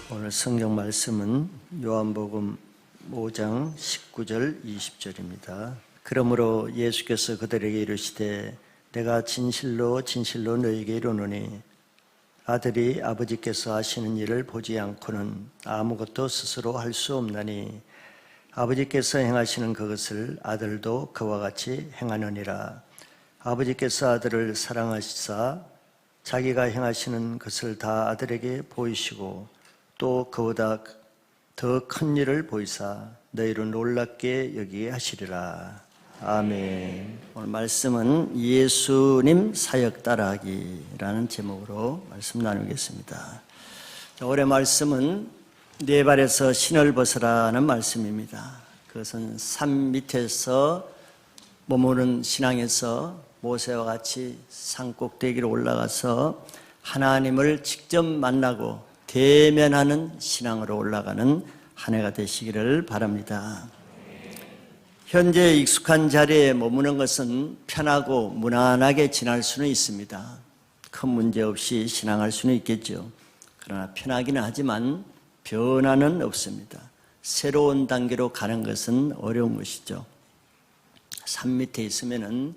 오늘 성경 말씀은 요한복음 5장 19절 20절입니다. 그러므로 예수께서 그들에게 이르시되 내가 진실로 진실로 너희에게 이르노니 아들이 아버지께서 하시는 일을 보지 않고는 아무것도 스스로 할 수 없나니 아버지께서 행하시는 그것을 아들도 그와 같이 행하느니라. 아버지께서 아들을 사랑하시사 자기가 행하시는 것을 다 아들에게 보이시고 또 그보다 더 큰 일을 보이사 너희를 놀랍게 여기게 하시리라. 아멘. 오늘 말씀은 예수님 사역 따라하기라는 제목으로 말씀 나누겠습니다. 올해 말씀은 네 발에서 신을 벗으라는 말씀입니다. 그것은 산 밑에서 머무는 신앙에서 모세와 같이 산 꼭대기로 올라가서 하나님을 직접 만나고 대면하는 신앙으로 올라가는 한 해가 되시기를 바랍니다. 현재 익숙한 자리에 머무는 것은 편하고 무난하게 지날 수는 있습니다. 큰 문제 없이 신앙할 수는 있겠죠. 그러나 편하기는 하지만 변화는 없습니다. 새로운 단계로 가는 것은 어려운 것이죠. 산 밑에 있으면은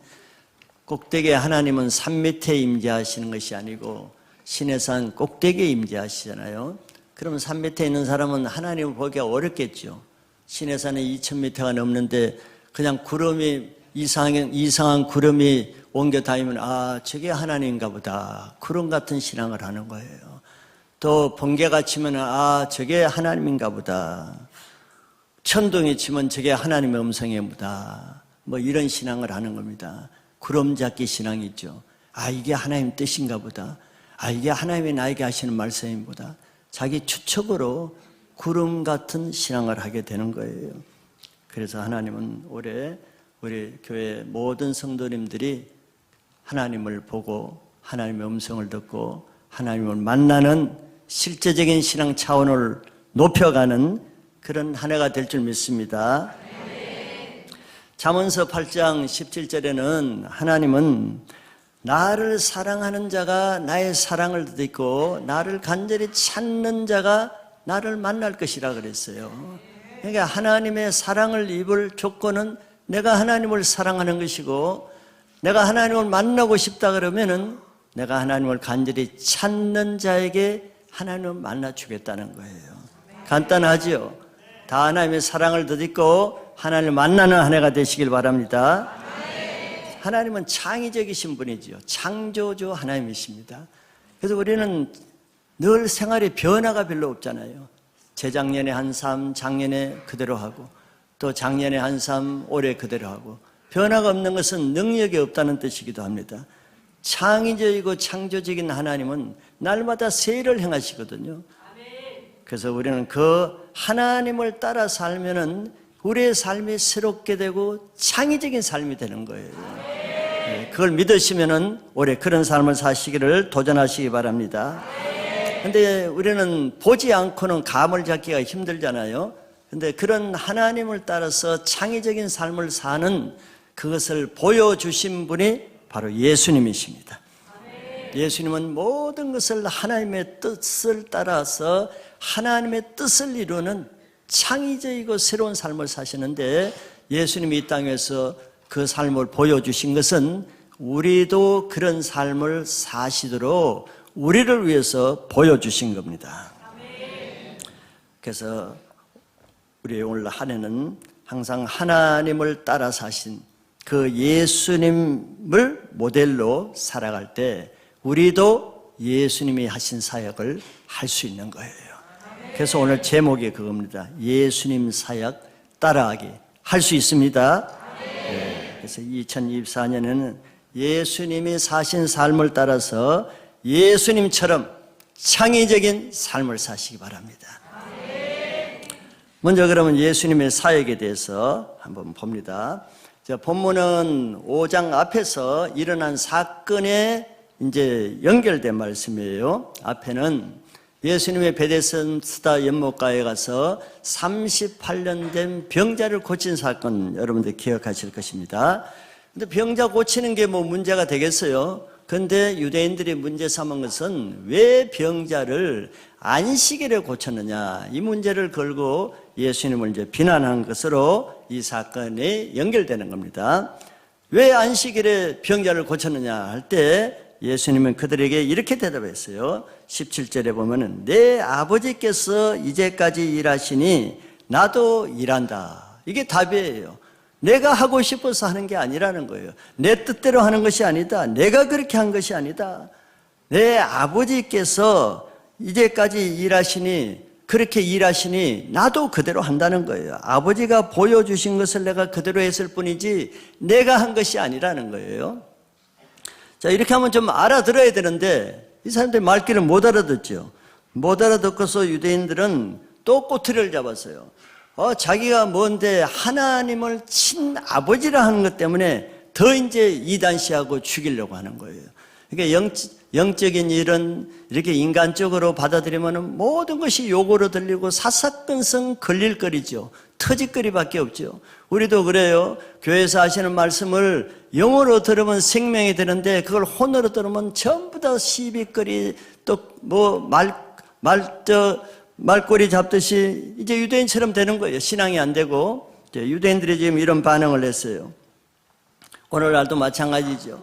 꼭대기에 하나님은 산 밑에 임재하시는 것이 아니고 신의 산 꼭대기에 임재하시잖아요. 그러면 산 밑에 있는 사람은 하나님을 보기가 어렵겠죠. 신의 산에 2000m가 넘는데 그냥 구름이 이상한 구름이 옮겨 다니면 저게 하나님인가 보다. 구름 같은 신앙을 하는 거예요. 또 번개가 치면 저게 하나님인가 보다. 천둥이 치면 저게 하나님의 음성이 보다. 이런 신앙을 하는 겁니다. 구름 잡기 신앙이죠. 이게 하나님 뜻인가 보다. 이게 하나님이 나에게 하시는 말씀보다 자기 추측으로 구름 같은 신앙을 하게 되는 거예요. 그래서 하나님은 올해 우리 교회 모든 성도님들이 하나님을 보고 하나님의 음성을 듣고 하나님을 만나는 실제적인 신앙 차원을 높여가는 그런 한 해가 될 줄 믿습니다. 잠언서 8장 17절에는 하나님은 나를 사랑하는 자가 나의 사랑을 듣고 나를 간절히 찾는 자가 나를 만날 것이라 그랬어요. 그러니까 하나님의 사랑을 입을 조건은 내가 하나님을 사랑하는 것이고 내가 하나님을 만나고 싶다 그러면은 내가 하나님을 간절히 찾는 자에게 하나님을 만나주겠다는 거예요. 간단하지요? 다 하나님의 사랑을 듣고 하나님을 만나는 한 해가 되시길 바랍니다. 하나님은 창의적이신 분이지요. 창조주 하나님이십니다. 그래서 우리는 늘 생활에 변화가 별로 없잖아요. 재작년에 한 삶, 작년에 그대로 하고 또 작년에 한 삶, 올해 그대로 하고 변화가 없는 것은 능력이 없다는 뜻이기도 합니다. 창의적이고 창조적인 하나님은 날마다 새 일을 행하시거든요. 그래서 우리는 그 하나님을 따라 살면은 우리의 삶이 새롭게 되고 창의적인 삶이 되는 거예요. 그걸 믿으시면은 올해 그런 삶을 사시기를 도전하시기 바랍니다. 근데 우리는 보지 않고는 감을 잡기가 힘들잖아요. 근데 그런 하나님을 따라서 창의적인 삶을 사는 그것을 보여주신 분이 바로 예수님이십니다. 예수님은 모든 것을 하나님의 뜻을 따라서 하나님의 뜻을 이루는 창의적이고 새로운 삶을 사시는데 예수님이 이 땅에서 그 삶을 보여주신 것은 우리도 그런 삶을 사시도록 우리를 위해서 보여주신 겁니다. 그래서 우리 오늘 한 해는 항상 하나님을 따라 사신 그 예수님을 모델로 살아갈 때 우리도 예수님이 하신 사역을 할 수 있는 거예요. 그래서 오늘 제목이 그겁니다. 예수님 사역 따라하기. 할 수 있습니다. 그래서 2024년에는 예수님이 사신 삶을 따라서 예수님처럼 창의적인 삶을 사시기 바랍니다. 먼저 그러면 예수님의 사역에 대해서 한번 봅니다. 본문은 5장 앞에서 일어난 사건에 이제 연결된 말씀이에요. 앞에는 예수님의 베데스다 연못가에 가서 38년 된 병자를 고친 사건 여러분들 기억하실 것입니다. 근데 병자 고치는 게 문제가 되겠어요? 그런데 유대인들이 문제 삼은 것은 왜 병자를 안식일에 고쳤느냐, 이 문제를 걸고 예수님을 이제 비난한 것으로 이 사건이 연결되는 겁니다. 왜 안식일에 병자를 고쳤느냐 할 때 예수님은 그들에게 이렇게 대답했어요. 17절에 보면은 내 아버지께서 이제까지 일하시니 나도 일한다. 이게 답이에요. 내가 하고 싶어서 하는 게 아니라는 거예요. 내 뜻대로 하는 것이 아니다. 내가 그렇게 한 것이 아니다. 내 아버지께서 이제까지 일하시니, 그렇게 일하시니 나도 그대로 한다는 거예요. 아버지가 보여주신 것을 내가 그대로 했을 뿐이지 내가 한 것이 아니라는 거예요. 자, 이렇게 하면 좀 알아들어야 되는데 이 사람들이 말귀를 못 알아듣죠. 못 알아듣고서 유대인들은 또 꼬투리를 잡았어요. 자기가 뭔데 하나님을 친아버지라 하는 것 때문에 더 이제 이단시하고 죽이려고 하는 거예요. 그러니까 영적인 일은 이렇게 인간적으로 받아들이면 모든 것이 욕으로 들리고 사사건성 걸릴거리죠. 터질거리밖에 없죠. 우리도 그래요. 교회에서 하시는 말씀을 영어로 들으면 생명이 되는데 그걸 혼으로 들으면 전부 다 시비거리, 또 말꼬리 잡듯이 이제 유대인처럼 되는 거예요. 신앙이 안 되고. 유대인들이 지금 이런 반응을 했어요. 오늘날도 마찬가지죠.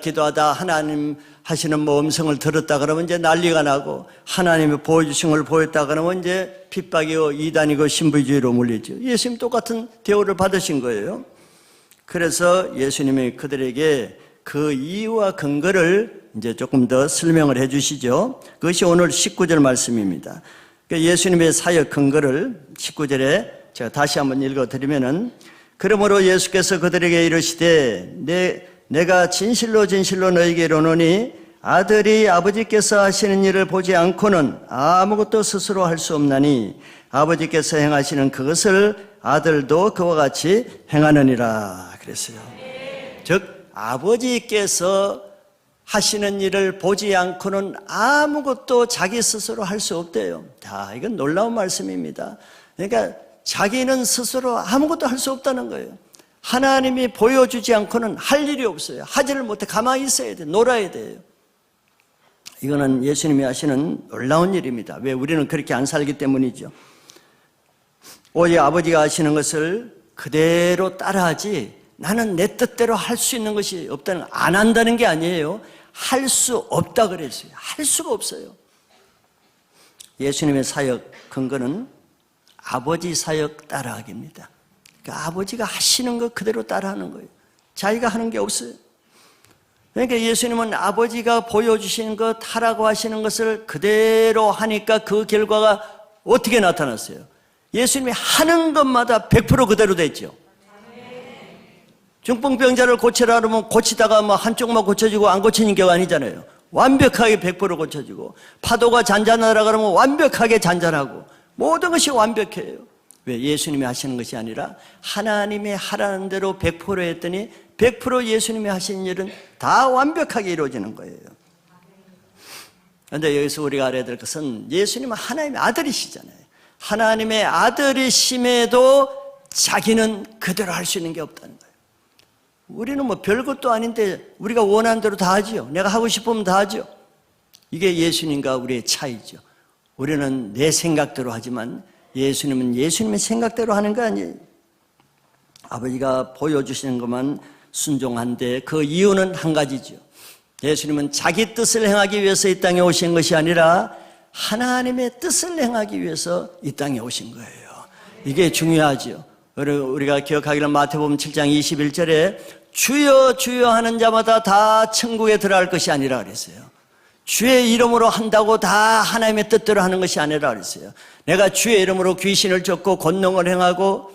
기도하다 하나님 하시는 음성을 들었다 그러면 이제 난리가 나고, 하나님이 보여주신 걸 보였다 그러면 이제 핍박이고 이단이고 신부주의로 물리죠. 예수님 똑같은 대우를 받으신 거예요. 그래서 예수님이 그들에게 그 이유와 근거를 이제 조금 더 설명을 해 주시죠. 그것이 오늘 19절 말씀입니다. 예수님의 사역 근거를 19절에 제가 다시 한번 읽어드리면은, 그러므로 예수께서 그들에게 이르시되 내가 진실로 진실로 너희에게 이르노니 아들이 아버지께서 하시는 일을 보지 않고는 아무것도 스스로 할 수 없나니 아버지께서 행하시는 그것을 아들도 그와 같이 행하느니라 그랬어요. 즉 아버지께서 하시는 일을 보지 않고는 아무것도 자기 스스로 할 수 없대요. 이건 놀라운 말씀입니다. 그러니까 자기는 스스로 아무것도 할 수 없다는 거예요. 하나님이 보여주지 않고는 할 일이 없어요. 하지를 못해 가만히 있어야 돼요. 놀아야 돼요. 이거는 예수님이 하시는 놀라운 일입니다. 왜? 우리는 그렇게 안 살기 때문이죠. 오직 아버지가 하시는 것을 그대로 따라하지, 나는 내 뜻대로 할 수 있는 것이 없다는, 안 한다는 게 아니에요. 할 수 없다 그랬어요. 할 수가 없어요. 예수님의 사역 근거는 아버지 사역 따라하기입니다. 그러니까 아버지가 하시는 것 그대로 따라하는 거예요. 자기가 하는 게 없어요. 그러니까 예수님은 아버지가 보여주신 것, 하라고 하시는 것을 그대로 하니까 그 결과가 어떻게 나타났어요? 예수님이 하는 것마다 100% 그대로 됐죠. 중풍병자를 고치라 그러면 고치다가 한쪽만 고쳐지고 안 고치는 게 아니잖아요. 완벽하게 100% 고쳐지고, 파도가 잔잔하라 그러면 완벽하게 잔잔하고, 모든 것이 완벽해요. 왜? 예수님이 하시는 것이 아니라 하나님이 하라는 대로 100% 했더니 100% 예수님이 하시는 일은 다 완벽하게 이루어지는 거예요. 그런데 여기서 우리가 알아야 될 것은 예수님은 하나님의 아들이시잖아요. 하나님의 아들이심에도 자기는 그대로 할 수 있는 게 없다는 거예요. 우리는 별것도 아닌데 우리가 원하는 대로 다 하지요. 내가 하고 싶으면 다 하죠. 이게 예수님과 우리의 차이죠. 우리는 내 생각대로 하지만 예수님은 예수님의 생각대로 하는 거 아니에요. 아버지가 보여주시는 것만 순종한데 그 이유는 한 가지죠. 예수님은 자기 뜻을 행하기 위해서 이 땅에 오신 것이 아니라 하나님의 뜻을 행하기 위해서 이 땅에 오신 거예요. 이게 중요하죠. 우리가 기억하기를 마태복음 7장 21절에 주여 주여 하는 자마다 다 천국에 들어갈 것이 아니라 그랬어요. 주의 이름으로 한다고 다 하나님의 뜻대로 하는 것이 아니라 그랬어요. 내가 주의 이름으로 귀신을 쫓고 권능을 행하고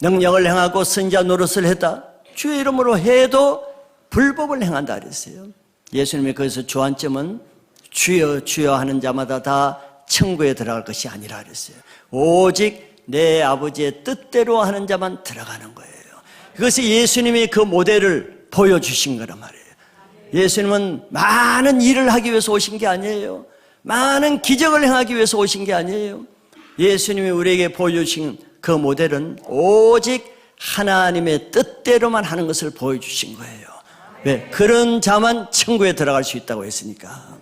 능력을 행하고 선지자 노릇을 했다. 주의 이름으로 해도 불법을 행한다 그랬어요. 예수님이 거기서 주안점은 주여 주여 하는 자마다 다 천국에 들어갈 것이 아니라 그랬어요. 오직 내 아버지의 뜻대로 하는 자만 들어가는 거예요. 그것이 예수님이 그 모델을 보여주신 거란 말이에요. 예수님은 많은 일을 하기 위해서 오신 게 아니에요. 많은 기적을 행하기 위해서 오신 게 아니에요. 예수님이 우리에게 보여주신 그 모델은 오직 하나님의 뜻대로만 하는 것을 보여주신 거예요. 왜? 그런 자만 천국에 들어갈 수 있다고 했으니까.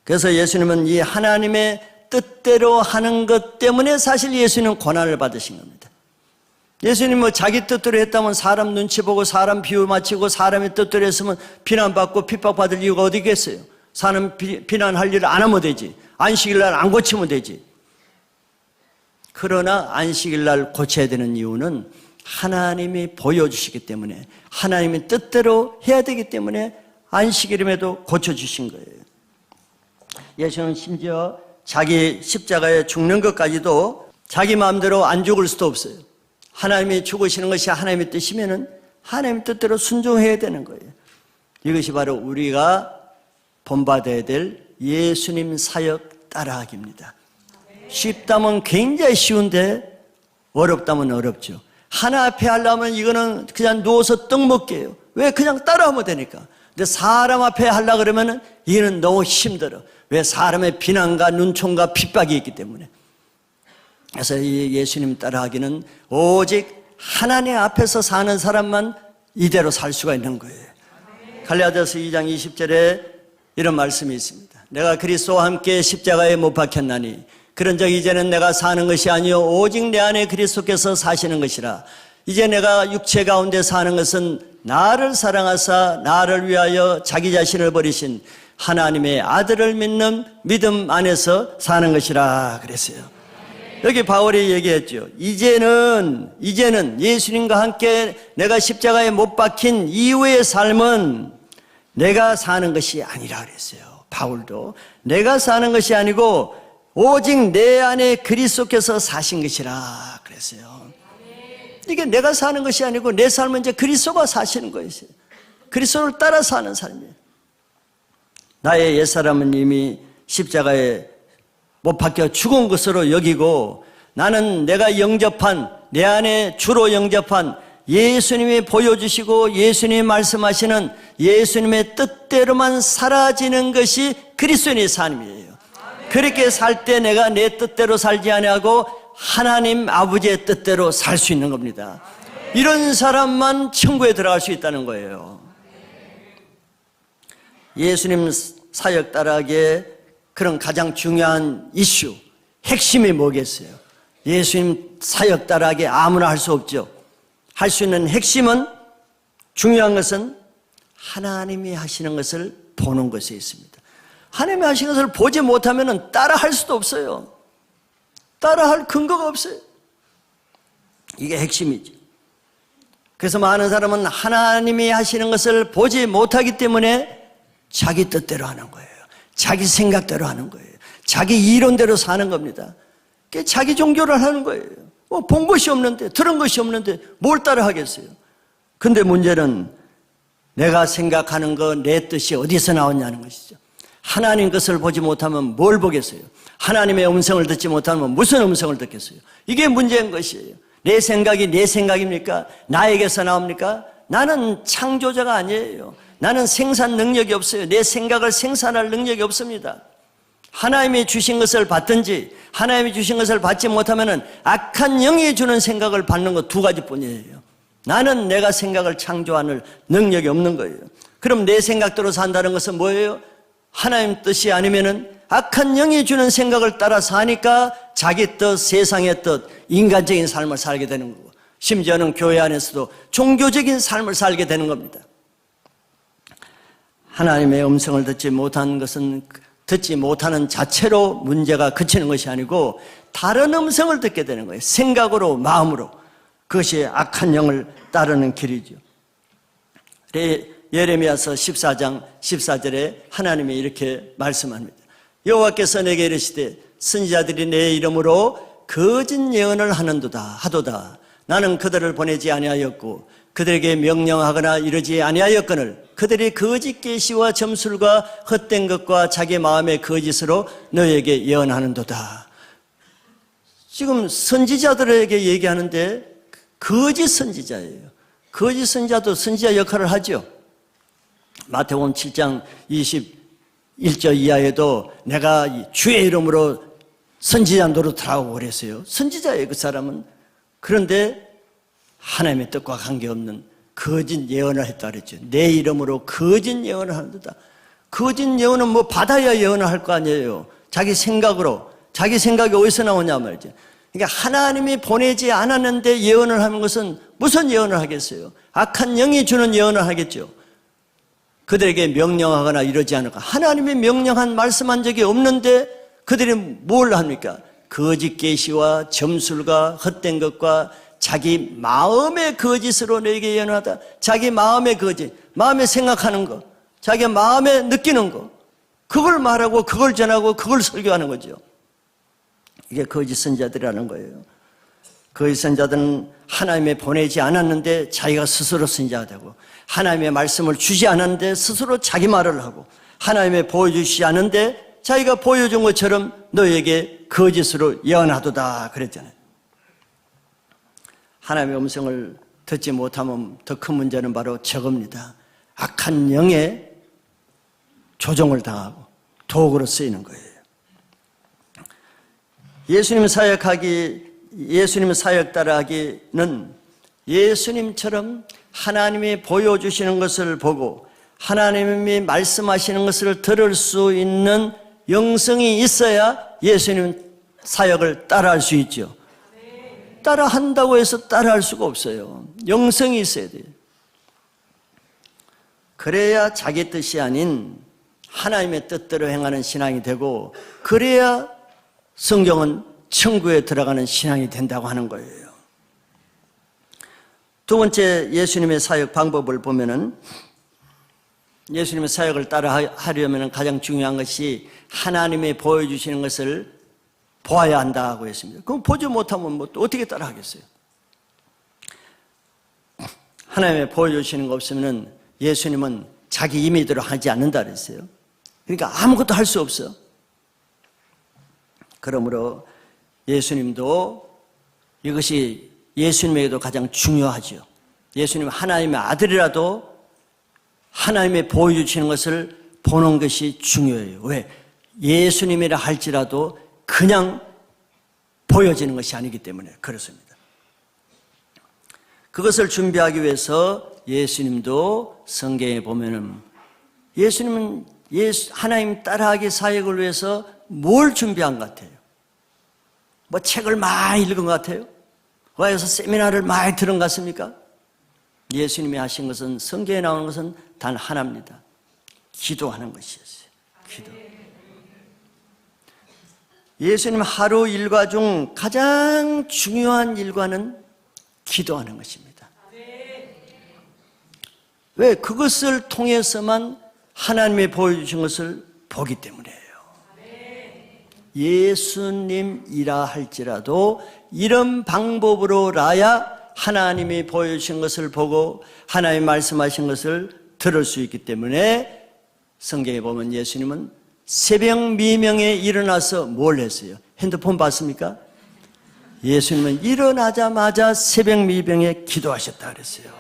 그래서 예수님은 이 하나님의 뜻대로 하는 것 때문에 사실 예수님은 고난을 받으신 겁니다. 예수님 뭐 자기 뜻대로 했다면 사람 눈치 보고 사람 비유 맞추고 사람의 뜻대로 했으면 비난받고 핍박받을 이유가 어디 있겠어요? 사람 비난할 일을 안 하면 되지. 안식일 날 안 고치면 되지. 그러나 안식일 날 고쳐야 되는 이유는 하나님이 보여주시기 때문에 하나님의 뜻대로 해야 되기 때문에 안식일임에도 고쳐주신 거예요. 예수는 심지어 자기 십자가에 죽는 것까지도 자기 마음대로 안 죽을 수도 없어요. 하나님이 죽으시는 것이 하나님의 뜻이면은 하나님의 뜻대로 순종해야 되는 거예요. 이것이 바로 우리가 본받아야 될 예수님 사역 따라하기입니다. 쉽다면 굉장히 쉬운데 어렵다면 어렵죠. 하나 앞에 하려면 이거는 그냥 누워서 떡 먹게요. 왜? 그냥 따라하면 되니까. 근데 사람 앞에 하려고 그러면은 이거는 너무 힘들어. 왜? 사람의 비난과 눈총과 핍박이 있기 때문에. 그래서 이 예수님 따라하기는 오직 하나님 앞에서 사는 사람만 이대로 살 수가 있는 거예요. 갈라디아서 2장 20절에 이런 말씀이 있습니다. 내가 그리스도와 함께 십자가에 못 박혔나니 그런즉 이제는 내가 사는 것이 아니요 오직 내 안에 그리스도께서 사시는 것이라. 이제 내가 육체 가운데 사는 것은 나를 사랑하사 나를 위하여 자기 자신을 버리신 하나님의 아들을 믿는 믿음 안에서 사는 것이라 그랬어요. 여기 바울이 얘기했죠. 이제는 예수님과 함께 내가 십자가에 못 박힌 이후의 삶은 내가 사는 것이 아니라 그랬어요. 바울도 내가 사는 것이 아니고 오직 내 안에 그리스도께서 사신 것이라 그랬어요. 이게 내가 사는 것이 아니고 내 삶은 이제 그리스도가 사시는 거예요. 그리스도를 따라 사는 삶이에요. 나의 옛사람은 이미 십자가에 못 박혀 죽은 것으로 여기고 나는 내가 영접한 내 안에 주로 영접한 예수님이 보여주시고 예수님이 말씀하시는 예수님의 뜻대로만 사라지는 것이 그리스도인의 삶이에요. 그렇게 살 때 내가 내 뜻대로 살지 아니하고 하나님 아버지의 뜻대로 살 수 있는 겁니다. 이런 사람만 천국에 들어갈 수 있다는 거예요. 예수님 사역 따라하기에 그런 가장 중요한 이슈, 핵심이 뭐겠어요? 예수님 사역 따라하기에 아무나 할 수 없죠. 할 수 있는 핵심은, 중요한 것은 하나님이 하시는 것을 보는 것에 있습니다. 하나님이 하시는 것을 보지 못하면 따라 할 수도 없어요. 따라 할 근거가 없어요. 이게 핵심이죠. 그래서 많은 사람은 하나님이 하시는 것을 보지 못하기 때문에 자기 뜻대로 하는 거예요. 자기 생각대로 하는 거예요. 자기 이론대로 사는 겁니다. 자기 종교를 하는 거예요. 본 것이 없는데, 들은 것이 없는데 뭘 따라 하겠어요? 근데 문제는 내가 생각하는 거, 내 뜻이 어디서 나왔냐는 것이죠. 하나님 것을 보지 못하면 뭘 보겠어요? 하나님의 음성을 듣지 못하면 무슨 음성을 듣겠어요? 이게 문제인 것이에요. 내 생각이 내 생각입니까? 나에게서 나옵니까? 나는 창조자가 아니에요. 나는 생산 능력이 없어요. 내 생각을 생산할 능력이 없습니다. 하나님이 주신 것을 받든지 하나님이 주신 것을 받지 못하면 악한 영이 주는 생각을 받는 것 두 가지뿐이에요. 나는 내가 생각을 창조하는 능력이 없는 거예요. 그럼 내 생각대로 산다는 것은 뭐예요? 하나님 뜻이 아니면은 악한 영이 주는 생각을 따라 사니까 자기 뜻, 세상의 뜻, 인간적인 삶을 살게 되는 거고, 심지어는 교회 안에서도 종교적인 삶을 살게 되는 겁니다. 하나님의 음성을 듣지 못하는 것은 듣지 못하는 자체로 문제가 그치는 것이 아니고 다른 음성을 듣게 되는 거예요. 생각으로, 마음으로. 그것이 악한 영을 따르는 길이죠. 예레미야서 14장 14절에 하나님이 이렇게 말씀합니다. 여호와께서 내게 이르시되 선지자들이 내 이름으로 거짓 예언을 하도다. 나는 그들을 보내지 아니하였고 그들에게 명령하거나 이르지 아니하였거늘 그들이 거짓 계시와 점술과 헛된 것과 자기 마음의 거짓으로 너에게 예언하는도다. 지금 선지자들에게 얘기하는데 거짓 선지자예요. 거짓 선지자도 선지자 역할을 하죠. 마태복음 7장 21절 이하에도 내가 주의 이름으로 선지자 노릇하라고 그랬어요. 선지자예요, 그 사람은. 그런데 하나님의 뜻과 관계없는 거짓 예언을 했다 그랬죠. 내 이름으로 거짓 예언을 하는다. 거짓 예언은 뭐 받아야 예언을 할 거 아니에요. 자기 생각으로. 자기 생각이 어디서 나오냐 말이죠. 그러니까 하나님이 보내지 않았는데 예언을 하는 것은 무슨 예언을 하겠어요? 악한 영이 주는 예언을 하겠죠. 그들에게 명령하거나 이러지 않을까. 하나님이 명령한 말씀한 적이 없는데 그들이 뭘 합니까? 거짓 계시와 점술과 헛된 것과 자기 마음의 거짓으로 내게 예언하다. 자기 마음의 거짓, 마음에 생각하는 거, 자기 마음에 느끼는 거, 그걸 말하고 그걸 전하고 그걸 설교하는 거죠. 이게 거짓 선자들이라는 거예요. 거짓 선자들은 하나님이 보내지 않았는데 자기가 스스로 선자가 되고, 하나님의 말씀을 주지 않았는데 스스로 자기 말을 하고, 하나님이 보여주시지 않은데 자기가 보여준 것처럼 너에게 거짓으로 예언하도다 그랬잖아요. 하나님의 음성을 듣지 못하면 더 큰 문제는 바로 저겁니다. 악한 영에 조종을 당하고 도구로 쓰이는 거예요. 예수님 사역 따라하기는 예수님처럼 하나님이 보여주시는 것을 보고 하나님이 말씀하시는 것을 들을 수 있는 영성이 있어야 예수님 사역을 따라할 수 있죠. 따라한다고 해서 따라할 수가 없어요. 영성이 있어야 돼요. 그래야 자기 뜻이 아닌 하나님의 뜻대로 행하는 신앙이 되고, 그래야 성경은 천국에 들어가는 신앙이 된다고 하는 거예요. 두 번째 예수님의 사역 방법을 보면은, 예수님의 사역을 따라 하려면 가장 중요한 것이 하나님이 보여주시는 것을 보아야 한다고 했습니다. 그럼 보지 못하면 뭐 또 어떻게 따라 하겠어요? 하나님이 보여주시는 거 없으면 예수님은 자기 임의대로 하지 않는다 그랬어요. 그러니까 아무것도 할 수 없어. 그러므로 예수님도 이것이 예수님에게도 가장 중요하죠. 예수님 하나님의 아들이라도 하나님이 보여주시는 것을 보는 것이 중요해요. 왜? 예수님이라 할지라도 그냥 보여지는 것이 아니기 때문에 그렇습니다. 그것을 준비하기 위해서 예수님도 성경에 보면은, 예수님은 하나님 따라하기 사역을 위해서 뭘 준비한 것 같아요? 뭐 책을 많이 읽은 것 같아요? 와서 세미나를 많이 들은 것 같습니까? 예수님이 하신 것은, 성경에 나오는 것은 단 하나입니다. 기도하는 것이었어요. 기도. 예수님 하루 일과 중 가장 중요한 일과는 기도하는 것입니다. 왜? 그것을 통해서만 하나님이 보여주신 것을 보기 때문이에요. 예수님이라 할지라도 이런 방법으로라야 하나님이 보여주신 것을 보고 하나님이 말씀하신 것을 들을 수 있기 때문에, 성경에 보면 예수님은 새벽 미명에 일어나서 뭘 했어요? 핸드폰 봤습니까? 예수님은 일어나자마자 새벽 미명에 기도하셨다 그랬어요.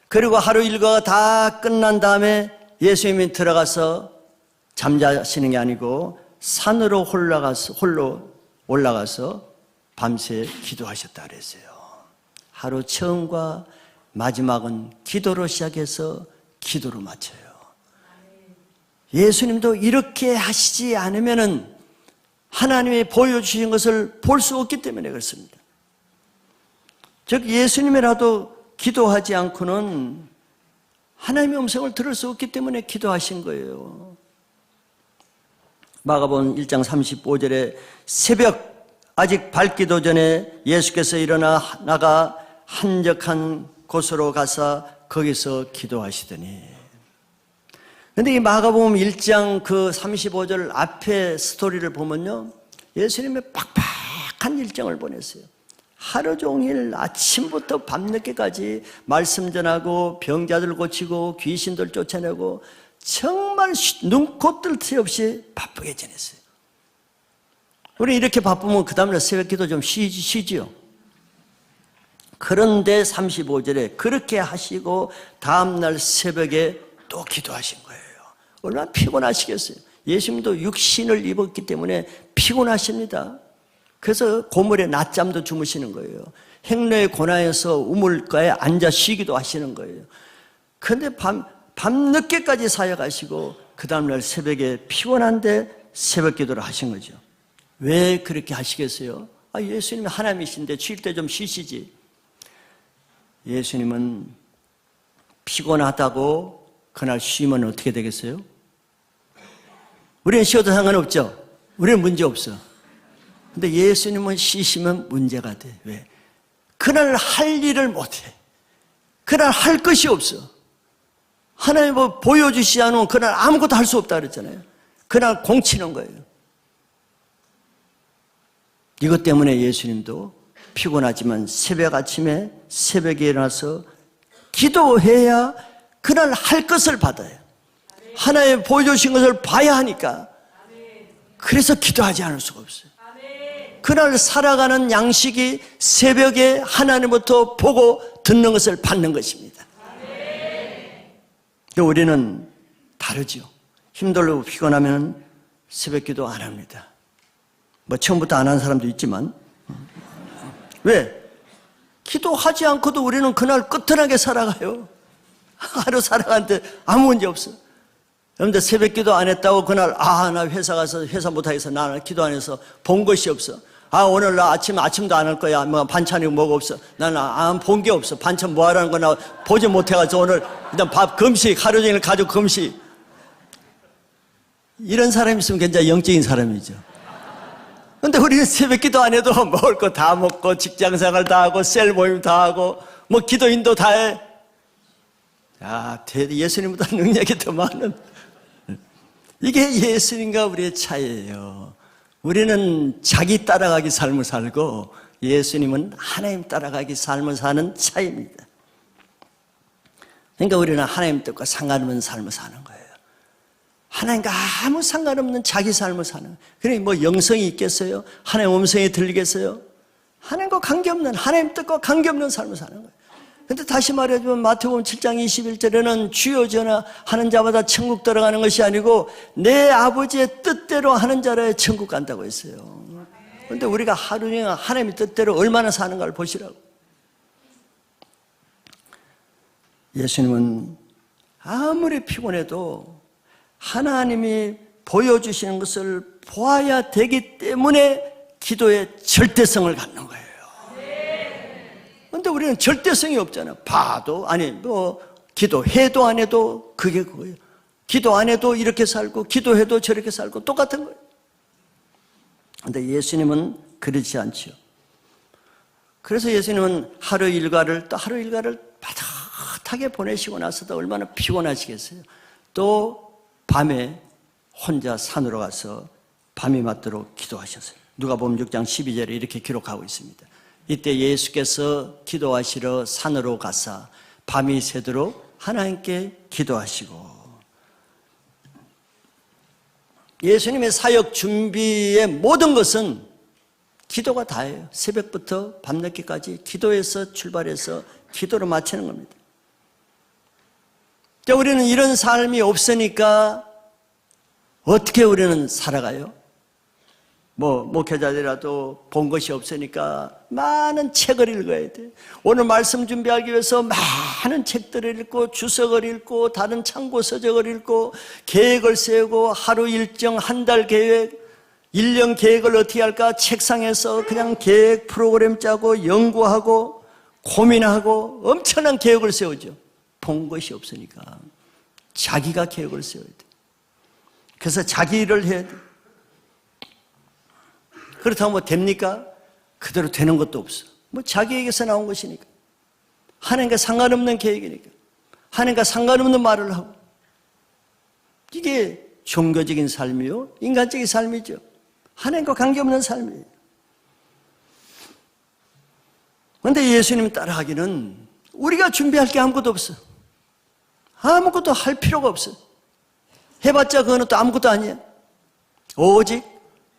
그리고 하루 일과가 다 끝난 다음에 예수님이 들어가서 잠자시는 게 아니고 산으로 홀로 올라가서 밤새 기도하셨다 그랬어요. 하루 처음과 마지막은 기도로 시작해서 기도로 마쳐요. 예수님도 이렇게 하시지 않으면은 하나님이 보여주신 것을 볼 수 없기 때문에 그렇습니다. 즉 예수님이라도 기도하지 않고는 하나님의 음성을 들을 수 없기 때문에 기도하신 거예요. 마가복음 1장 35절에 새벽 아직 밝기도 전에 예수께서 일어나 나가 한적한 곳으로 가서 거기서 기도하시더니, 그런데 이 마가복음 1장 그 35절 앞에 스토리를 보면요, 예수님의 빡빡한 일정을 보냈어요. 하루 종일 아침부터 밤늦게까지 말씀 전하고 병자들 고치고 귀신들 쫓아내고 정말 눈코 뜰 새 없이 바쁘게 지냈어요. 우리 이렇게 바쁘면 그 다음날 새벽 기도 좀 쉬지요. 그런데 35절에 그렇게 하시고 다음날 새벽에 또 기도하신 거예요. 얼마나 피곤하시겠어요. 예수님도 육신을 입었기 때문에 피곤하십니다. 그래서 고물에 낮잠도 주무시는 거예요. 행로의 고난에서 우물가에 앉아 쉬기도 하시는 거예요. 그런데 밤늦게까지 사역하시고 그 다음날 새벽에 피곤한데 새벽 기도를 하신 거죠. 왜 그렇게 하시겠어요? 예수님이 하나님이신데 쉴 때 좀 쉬시지. 예수님은 피곤하다고 그날 쉬면 어떻게 되겠어요? 우리는 쉬어도 상관없죠. 우리는 문제 없어. 근데 예수님은 쉬시면 문제가 돼. 왜? 그날 할 일을 못해. 그날 할 것이 없어. 하나님 뭐 보여주시지 않으면 그날 아무것도 할 수 없다 그랬잖아요. 그날 공치는 거예요. 이것 때문에 예수님도 피곤하지만 새벽 아침에 새벽에 일어나서 기도해야 그날 할 것을 받아요. 하나님 보여주신 것을 봐야 하니까. 그래서 기도하지 않을 수가 없어요. 그날 살아가는 양식이 새벽에 하나님부터 보고 듣는 것을 받는 것입니다. 근데 우리는 다르죠. 힘들고 피곤하면 새벽 기도 안 합니다. 뭐 처음부터 안 하는 사람도 있지만. 왜? 기도하지 않고도 우리는 그날 끄트하게 살아가요. 하루 살아가는데 아무 문제 없어. 여러분들 새벽 기도 안 했다고 그날 나 회사 가서 회사 못하겠어. 나는 기도 안 해서 본 것이 없어. 오늘 나 아침도 안 할 거야. 뭐 반찬이 뭐가 없어. 나는 본 게 없어. 반찬 뭐 하라는 거 나 보지 못해가지고 오늘 일단 밥 금식, 하루 종일 가족 금식. 이런 사람이 있으면 굉장히 영적인 사람이죠. 근데 우리는 새벽 기도 안 해도 먹을 거 다 먹고 직장 생활 다 하고 셀 모임 다 하고 뭐 기도 인도 다 해. 예수님보다 능력이 더 많은. 이게 예수님과 우리의 차이예요. 우리는 자기 따라가기 삶을 살고 예수님은 하나님 따라가기 삶을 사는 차이입니다. 그러니까 우리는 하나님 뜻과 상관없는 삶을 사는 거예요. 하나님과 아무 상관없는 자기 삶을 사는 거예요. 그러니 뭐 영성이 있겠어요? 하나님 음성이 들리겠어요? 하나님과 관계없는, 하나님 뜻과 관계없는 삶을 사는 거예요. 근데 다시 말해주면 마태복음 7장 21절에는 주여 전하는 자마다 천국 들어가는 것이 아니고 내 아버지의 뜻대로 하는 자라야 천국 간다고 했어요. 그런데 우리가 하루 종일 하나님의 뜻대로 얼마나 사는가를 보시라고. 예수님은 아무리 피곤해도 하나님이 보여주시는 것을 보아야 되기 때문에 기도의 절대성을 갖는 거예요. 그런데 우리는 절대성이 없잖아. 기도해도 안 해도 그게 그거예요. 기도 안 해도 이렇게 살고 기도해도 저렇게 살고 똑같은 거예요. 그런데 예수님은 그렇지 않죠. 그래서 예수님은 하루 일과를 바닥하게 보내시고 나서도 얼마나 피곤하시겠어요. 또 밤에 혼자 산으로 가서 밤이 맞도록 기도하셨어요. 누가복음 6장 12절에 이렇게 기록하고 있습니다. 이때 예수께서 기도하시러 산으로 가사 밤이 새도록 하나님께 기도하시고. 예수님의 사역 준비의 모든 것은 기도가 다예요. 새벽부터 밤늦게까지 기도해서 출발해서 기도로 마치는 겁니다. 우리는 이런 삶이 없으니까 어떻게 우리는 살아가요? 목회자들이라도 본 것이 없으니까 많은 책을 읽어야 돼. 오늘 말씀 준비하기 위해서 많은 책들을 읽고 주석을 읽고 다른 참고 서적을 읽고 계획을 세우고 하루 일정, 한 달 계획, 1년 계획을 어떻게 할까 책상에서 그냥 계획 프로그램 짜고 연구하고 고민하고 엄청난 계획을 세우죠. 본 것이 없으니까 자기가 계획을 세워야 돼. 그래서 자기 일을 해야 돼. 그렇다고 뭐 됩니까? 그대로 되는 것도 없어. 자기에게서 나온 것이니까. 하나님과 상관없는 계획이니까. 하나님과 상관없는 말을 하고. 이게 종교적인 삶이요, 인간적인 삶이죠. 하나님과 관계없는 삶이에요. 그런데 예수님 따라하기는 우리가 준비할 게 아무것도 없어. 아무것도 할 필요가 없어. 해봤자 그거는 또 아무것도 아니야. 오직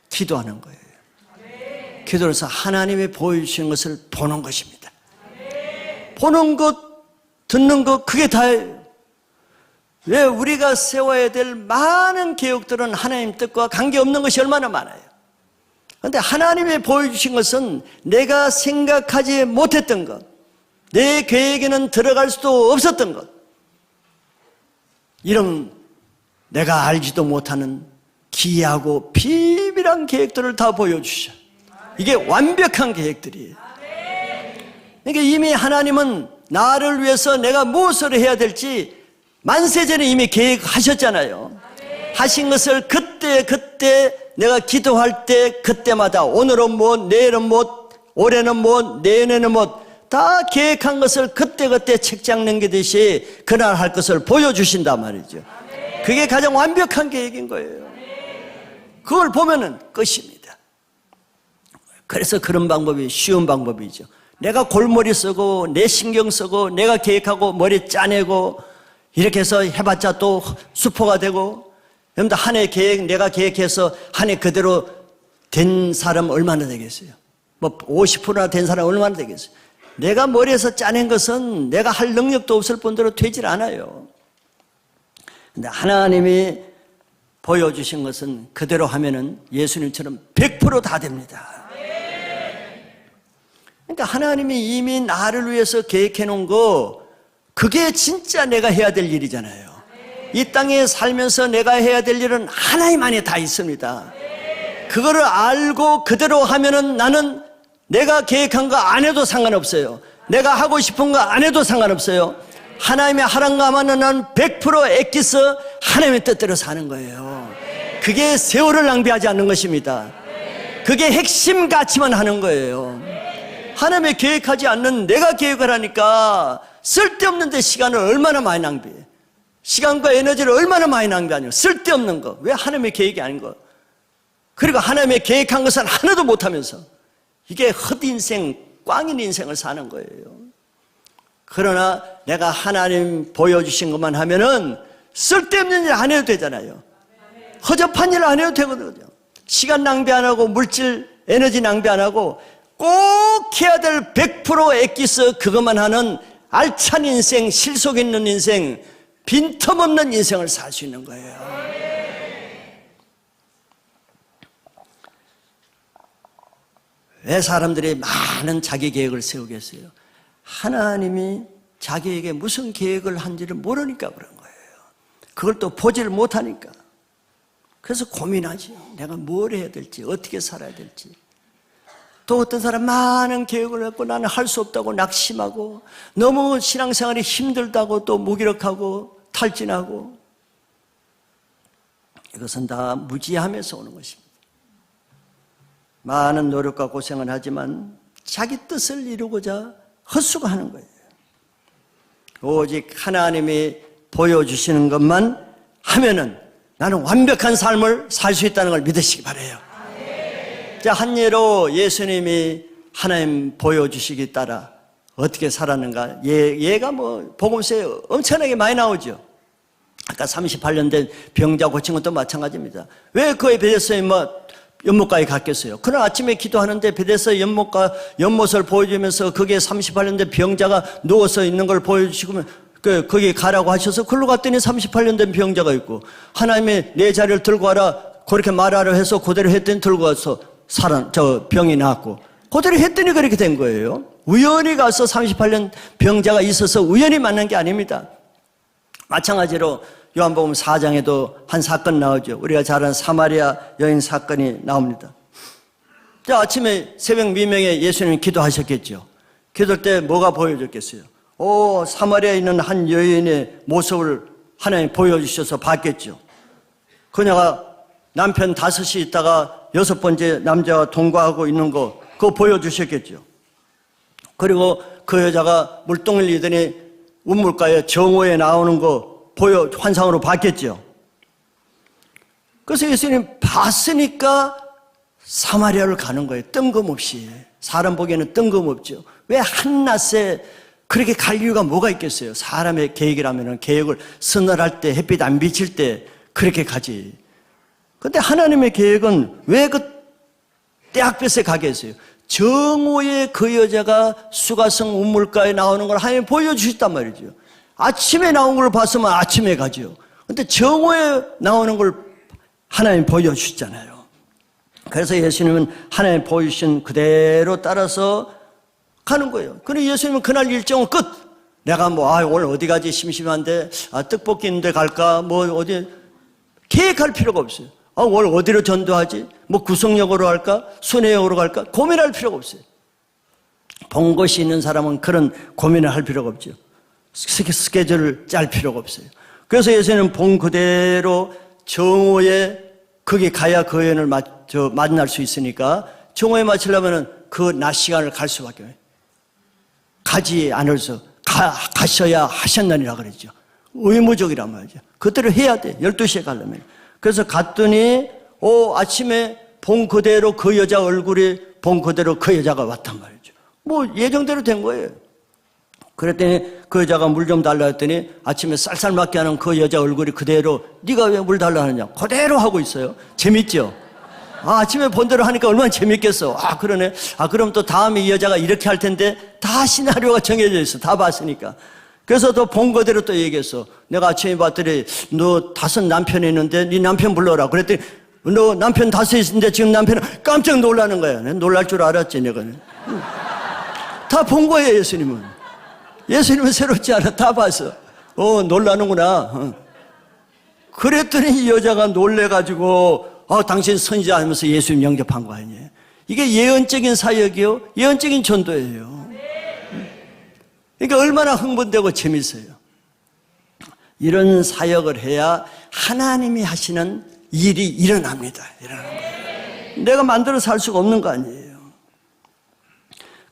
기도하는 거예요. 기도를 해서 하나님이 보여주시는 것을 보는 것입니다. 보는 것, 듣는 것, 그게 다예요. 왜? 우리가 세워야 될 많은 계획들은 하나님 뜻과 관계없는 것이 얼마나 많아요. 그런데 하나님이 보여주신 것은 내가 생각하지 못했던 것, 내 계획에는 들어갈 수도 없었던 것, 이런 내가 알지도 못하는 기이하고 비밀한 계획들을 다 보여주셔. 이게 완벽한 계획들이에요. 그러니까 이미 하나님은 나를 위해서 내가 무엇을 해야 될지 만세전에 이미 계획하셨잖아요. 하신 것을 그때 내가 기도할 때 그때마다 오늘은 뭐, 내일은 뭐, 올해는 뭐, 내년에는 뭐, 다 계획한 것을 그때 책장 넘기듯이 그날 할 것을 보여주신단 말이죠. 그게 가장 완벽한 계획인 거예요. 그걸 보면은 끝입니다. 그래서 그런 방법이 쉬운 방법이죠. 내가 골머리 쓰고 내 신경 쓰고 내가 계획하고 머리 짜내고 이렇게 해서 해봤자 또 수포가 되고, 여러분들 한 해 계획 내가 계획해서 한 해 그대로 된 사람 얼마나 되겠어요? 뭐 50%나 된 사람 얼마나 되겠어요? 내가 머리에서 짜낸 것은 내가 할 능력도 없을 뿐더러 되질 않아요. 근데 하나님이 보여주신 것은 그대로 하면은 예수님처럼 100% 다 됩니다. 그러니까 하나님이 이미 나를 위해서 계획해 놓은 거, 그게 진짜 내가 해야 될 일이잖아요. 이 땅에 살면서 내가 해야 될 일은 하나님 안에 다 있습니다. 그거를 알고 그대로 하면은 나는 내가 계획한 거 안 해도 상관없어요. 내가 하고 싶은 거 안 해도 상관없어요. 하나님의 하라는 거 하면 나는 100% 애기서 하나님의 뜻대로 사는 거예요. 그게 세월을 낭비하지 않는 것입니다. 그게 핵심 가치만 하는 거예요. 하나님의 계획하지 않는 내가 계획을 하니까 쓸데없는 데 시간을 얼마나 많이 낭비해. 시간과 에너지를 얼마나 많이 낭비하냐. 쓸데없는 거. 왜 하나님의 계획이 아닌 거. 그리고 하나님의 계획한 것은 하나도 못하면서 이게 헛인생, 꽝인 인생을 사는 거예요. 그러나 내가 하나님 보여주신 것만 하면은 쓸데없는 일 안 해도 되잖아요. 허접한 일 안 해도 되거든요. 시간 낭비 안 하고 물질, 에너지 낭비 안 하고 꼭 해야 될 100% 애기서 그것만 하는 알찬 인생, 실속 있는 인생, 빈틈없는 인생을 살 수 있는 거예요. 왜 사람들이 많은 자기 계획을 세우겠어요? 하나님이 자기에게 무슨 계획을 한지를 모르니까 그런 거예요. 그걸 또 보지를 못하니까. 그래서 고민하지. 내가 뭘 해야 될지, 어떻게 살아야 될지. 또 어떤 사람 많은 계획을 했고 나는 할 수 없다고 낙심하고, 너무 신앙생활이 힘들다고 또 무기력하고 탈진하고. 이것은 다 무지함에서 오는 것입니다. 많은 노력과 고생을 하지만 자기 뜻을 이루고자 헛수고하는 거예요. 오직 하나님이 보여주시는 것만 하면은 나는 완벽한 삶을 살 수 있다는 걸 믿으시기 바라요. 자, 한 예로 예수님이 하나님 보여주시기 따라 어떻게 살았는가. 얘가 뭐 복음서에 엄청나게 많이 나오죠. 아까 38년 된 병자 고친 것도 마찬가지입니다. 왜 그의 베데스다에 연못가에 갔겠어요? 그날 아침에 기도하는데 베데스다 연못을 보여주면서 거기에 38년 된 병자가 누워서 있는 걸 보여주시고 거기 가라고 하셔서 그걸로 갔더니 38년 된 병자가 있고, 하나님이 내 자리를 들고 와라 그렇게 말하려 해서 그대로 했더니 들고 와서 병이 나았고, 그대로 했더니 그렇게 된 거예요. 우연히 가서 38년 병자가 있어서 우연히 만난 게 아닙니다. 마찬가지로 요한복음 4장에도 한 사건 나오죠. 우리가 잘 아는 사마리아 여인 사건이 나옵니다. 자, 아침에 새벽 미명에 예수님이 기도하셨겠죠. 기도할 때 뭐가 보여졌겠어요? 사마리아에 있는 한 여인의 모습을 하나님 보여주셔서 봤겠죠. 그녀가 남편 5이 있다가 6번째 남자와 동거하고 있는 거, 그거 보여주셨겠죠. 그리고 그 여자가 물동을 이더니 우물가에 정오에 나오는 거 환상으로 봤겠죠. 그래서 예수님 봤으니까 사마리아를 가는 거예요. 뜬금없이. 사람 보기에는 뜬금없죠. 왜 한낮에 그렇게 갈 이유가 뭐가 있겠어요? 사람의 계획이라면 계획을 서늘할 때, 햇빛 안 비칠 때 그렇게 가지. 근데 하나님의 계획은 왜 그 때학볕에 가게 했어요? 정오에 그 여자가 수가성 우물가에 나오는 걸 하나님 보여주셨단 말이죠. 아침에 나온 걸 봤으면 아침에 가죠. 근데 정오에 나오는 걸 하나님 보여주셨잖아요. 그래서 예수님은 하나님 보여주신 그대로 따라서 가는 거예요. 그런데 예수님은 그날 일정은 끝. 내가 오늘 어디 가지 심심한데, 떡볶이 있는데 갈까? 어디, 계획할 필요가 없어요. 오늘 어디로 전도하지? 구성역으로 갈까? 순회역으로 갈까? 고민할 필요가 없어요. 본 것이 있는 사람은 그런 고민을 할 필요가 없죠. 스케줄을 짤 필요가 없어요. 그래서 예수님은 본 그대로 정오에 거기 가야 그 여인을 만날 수 있으니까 정오에 맞추려면 그 낮 시간을 갈 수밖에 없어요. 가지 않아서 가셔야 하셨느니라 그랬죠. 의무적이란 말이죠. 그대로 해야 돼. 12시에 가려면. 그래서 갔더니 아침에 본 그대로 그 여자 얼굴이 본 그대로 그 여자가 왔단 말이죠. 예정대로 된 거예요. 그랬더니 그 여자가 물 좀 달라 했더니 아침에 쌀쌀맞게 하는 그 여자 얼굴이 그대로 네가 왜 물 달라 하느냐 그대로 하고 있어요. 재밌죠? 아침에 본 대로 하니까 얼마나 재밌겠어. 그러네. 그럼 또 다음에 이 여자가 이렇게 할 텐데 다 시나리오가 정해져 있어. 다 봤으니까. 그래서 또 본 그대로 또 얘기했어. 내가 아침에 봤더니 너 5 남편이 있는데 네 남편 불러라. 그랬더니 너 남편 5 있는데 지금 남편은 깜짝 놀라는 거야. 놀랄 줄 알았지 내가. 다 본 거예요. 예수님은 새롭지 않아. 다 봤어. 놀라는구나. 그랬더니 이 여자가 놀래가지고 당신 선지자 하면서 예수님 영접한 거 아니에요. 이게 예언적인 사역이요. 예언적인 전도예요. 그러니까 얼마나 흥분되고 재밌어요. 이런 사역을 해야 하나님이 하시는 일이 일어납니다. 일어나는 거예요. 내가 만들어서 할 수가 없는 거 아니에요.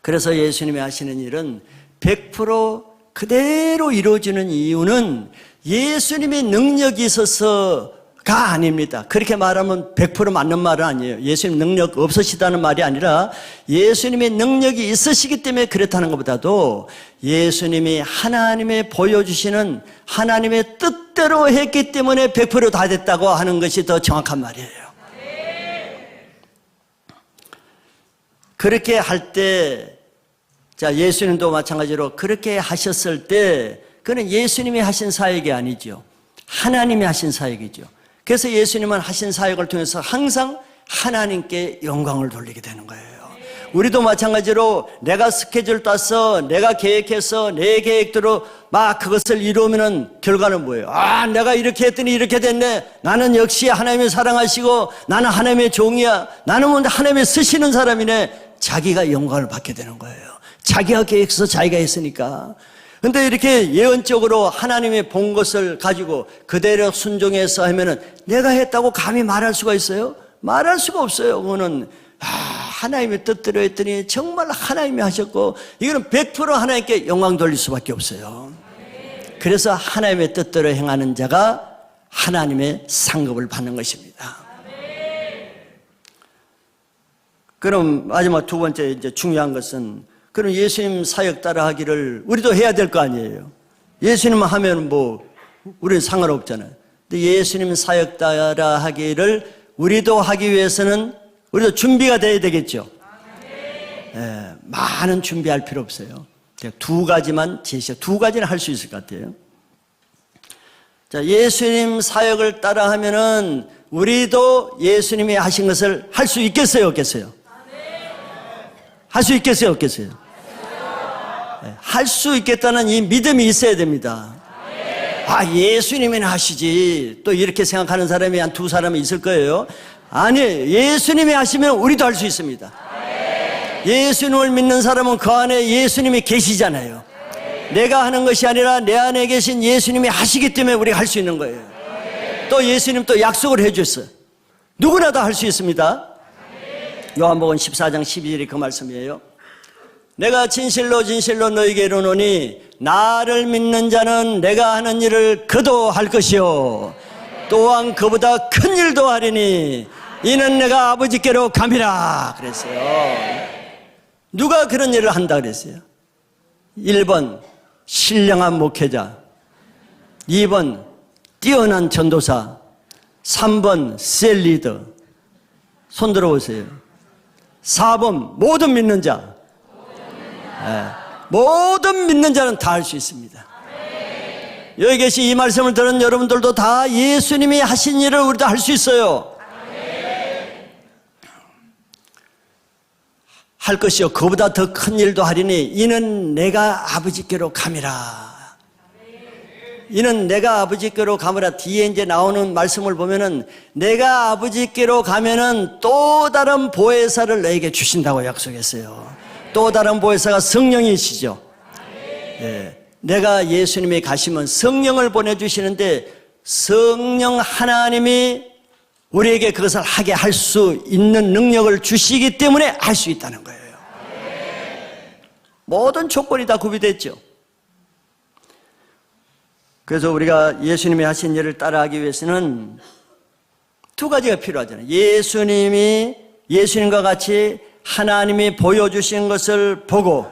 그래서 예수님이 하시는 일은 100% 그대로 이루어지는 이유는 예수님의 능력이 있어서가 아닙니다. 그렇게 말하면 100% 맞는 말은 아니에요. 예수님 능력 없으시다는 말이 아니라 예수님의 능력이 있으시기 때문에 그렇다는 것보다도 예수님이 하나님의 보여주시는 하나님의 뜻대로 했기 때문에 100% 다 됐다고 하는 것이 더 정확한 말이에요. 그렇게 할 때 예수님도 마찬가지로 그렇게 하셨을 때 그는 예수님이 하신 사역이 아니죠. 하나님이 하신 사역이죠. 그래서 예수님은 하신 사역을 통해서 항상 하나님께 영광을 돌리게 되는 거예요. 우리도 마찬가지로 내가 스케줄 따서 내가 계획해서 내 계획대로 막 그것을 이루면은 결과는 뭐예요? 내가 이렇게 했더니 이렇게 됐네. 나는 역시 하나님이 사랑하시고 나는 하나님의 종이야. 나는 하나님이 쓰시는 사람이네. 자기가 영광을 받게 되는 거예요. 자기가 계획해서 자기가 했으니까. 근데 이렇게 예언적으로 하나님이 본 것을 가지고 그대로 순종해서 하면은 내가 했다고 감히 말할 수가 있어요? 말할 수가 없어요. 그거는 하나님의 뜻대로 했더니 정말 하나님이 하셨고 이거는 100% 하나님께 영광 돌릴 수밖에 없어요. 그래서 하나님의 뜻대로 행하는 자가 하나님의 상급을 받는 것입니다. 그럼 마지막 두 번째 이제 중요한 것은 그럼 예수님 사역 따라 하기를 우리도 해야 될 거 아니에요. 예수님 하면 우리는 상관없잖아요. 근데 예수님 사역 따라 하기를 우리도 하기 위해서는 우리도 준비가 돼야 되겠죠. 많은 준비할 필요 없어요. 제가 2가지만 제시해. 2가지는 할 수 있을 것 같아요. 예수님 사역을 따라 하면은 우리도 예수님이 하신 것을 할 수 있겠어요, 없겠어요? 할 수 있겠어요, 없겠어요? 할 수 있겠다는 이 믿음이 있어야 됩니다. 예수님이 하시지. 또 이렇게 생각하는 사람이 한 2사람이 있을 거예요. 아니, 예수님이 하시면 우리도 할 수 있습니다. 예수님을 믿는 사람은 그 안에 예수님이 계시잖아요. 내가 하는 것이 아니라 내 안에 계신 예수님이 하시기 때문에 우리가 할 수 있는 거예요. 또 예수님 또 약속을 해줬어요. 누구나 다 할 수 있습니다. 요한복음 14장 12절이 그 말씀이에요. 내가 진실로 진실로 너희에게 이르노니 나를 믿는 자는 내가 하는 일을 그도 할 것이요 또한 그보다 큰 일도 하리니 이는 내가 아버지께로 감이라 그랬어요. 누가 그런 일을 한다 그랬어요? 1번 신령한 목회자, 2번 뛰어난 전도사, 3번 셀리더. 손 들어보세요. 4번 모든 믿는 자. 모든 믿는 자는 다 할 수 있습니다. 여기 계신 이 말씀을 들은 여러분들도 다 예수님이 하신 일을 우리도 할 수 있어요. 할 것이요 그보다 더 큰 일도 하리니 이는 내가 아버지께로 감이라. 이는 내가 아버지께로 가므라. 뒤에 이제 나오는 말씀을 보면은 내가 아버지께로 가면은 또 다른 보혜사를 너에게 주신다고 약속했어요. 또 다른 보혜사가 성령이시죠. 네. 내가 예수님이 가시면 성령을 보내주시는데 성령 하나님이 우리에게 그것을 하게 할 수 있는 능력을 주시기 때문에 할 수 있다는 거예요. 모든 조건이 다 구비됐죠. 그래서 우리가 예수님이 하신 일을 따라하기 위해서는 두 가지가 필요하잖아요. 예수님과 같이 하나님이 보여주신 것을 보고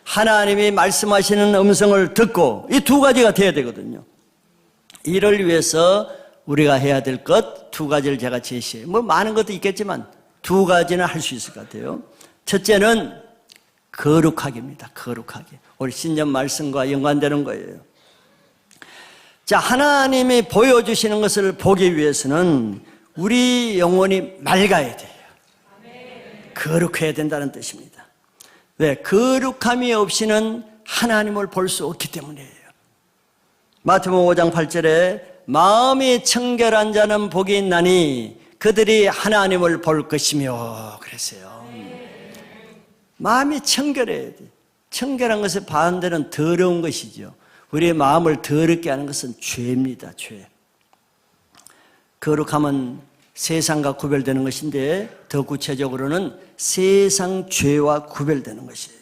하나님이 말씀하시는 음성을 듣고 이 두 가지가 돼야 되거든요. 이를 위해서 우리가 해야 될 것 두 가지를 제가 제시해요. 뭐 많은 것도 있겠지만 두 가지는 할 수 있을 것 같아요. 첫째는 거룩하게입니다. 거룩하게. 우리 신년 말씀과 연관되는 거예요. 자, 하나님이 보여주시는 것을 보기 위해서는 우리 영혼이 맑아야 돼요. 거룩해야 된다는 뜻입니다. 왜? 거룩함이 없이는 하나님을 볼 수 없기 때문이에요. 마태복음 5장 8절에 마음이 청결한 자는 복이 있나니 그들이 하나님을 볼 것이며 그랬어요. 마음이 청결해야 돼. 청결한 것의 반대는 더러운 것이죠. 우리의 마음을 더럽게 하는 것은 죄입니다. 죄. 거룩함은 세상과 구별되는 것인데 더 구체적으로는 세상 죄와 구별되는 것이에요.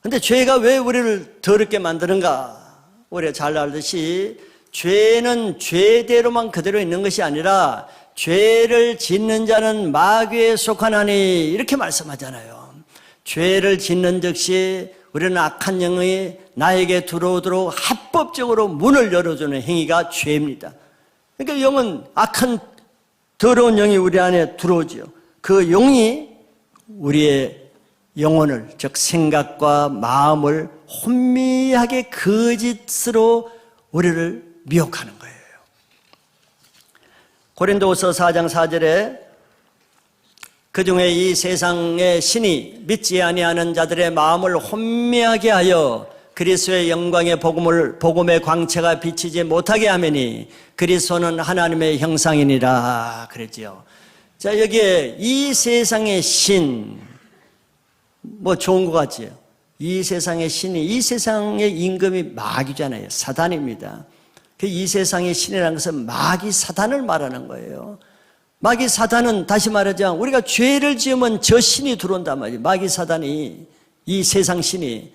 그런데 죄가 왜 우리를 더럽게 만드는가? 우리가 잘 알듯이 죄는 죄대로만 그대로 있는 것이 아니라 죄를 짓는 자는 마귀에 속하나니 이렇게 말씀하잖아요. 죄를 짓는 즉시 우리는 악한 영이 나에게 들어오도록 합법적으로 문을 열어주는 행위가 죄입니다. 그러니까 영은 악한 더러운 영이 우리 안에 들어오지요. 그 영이 우리의 영혼을, 즉 생각과 마음을 혼미하게 거짓으로 우리를 미혹하는 거예요. 고린도후서 4장 4절에 그중에 이 세상의 신이 믿지 아니하는 자들의 마음을 혼미하게 하여 그리스도의 영광의 복음의 광채가 비치지 못하게 하매니 그리스도는 하나님의 형상이니라 그랬지요. 자, 여기에 이 세상의 신, 뭐 좋은 것 같지요. 이 세상의 신이, 이 세상의 임금이 마귀잖아요. 사단입니다. 이 세상의 신이라는 것은 마귀 사단을 말하는 거예요. 마귀 사단은 다시 말하자면 우리가 죄를 지으면 저 신이 들어온단 말이에요. 마귀 사단이, 이 세상 신이.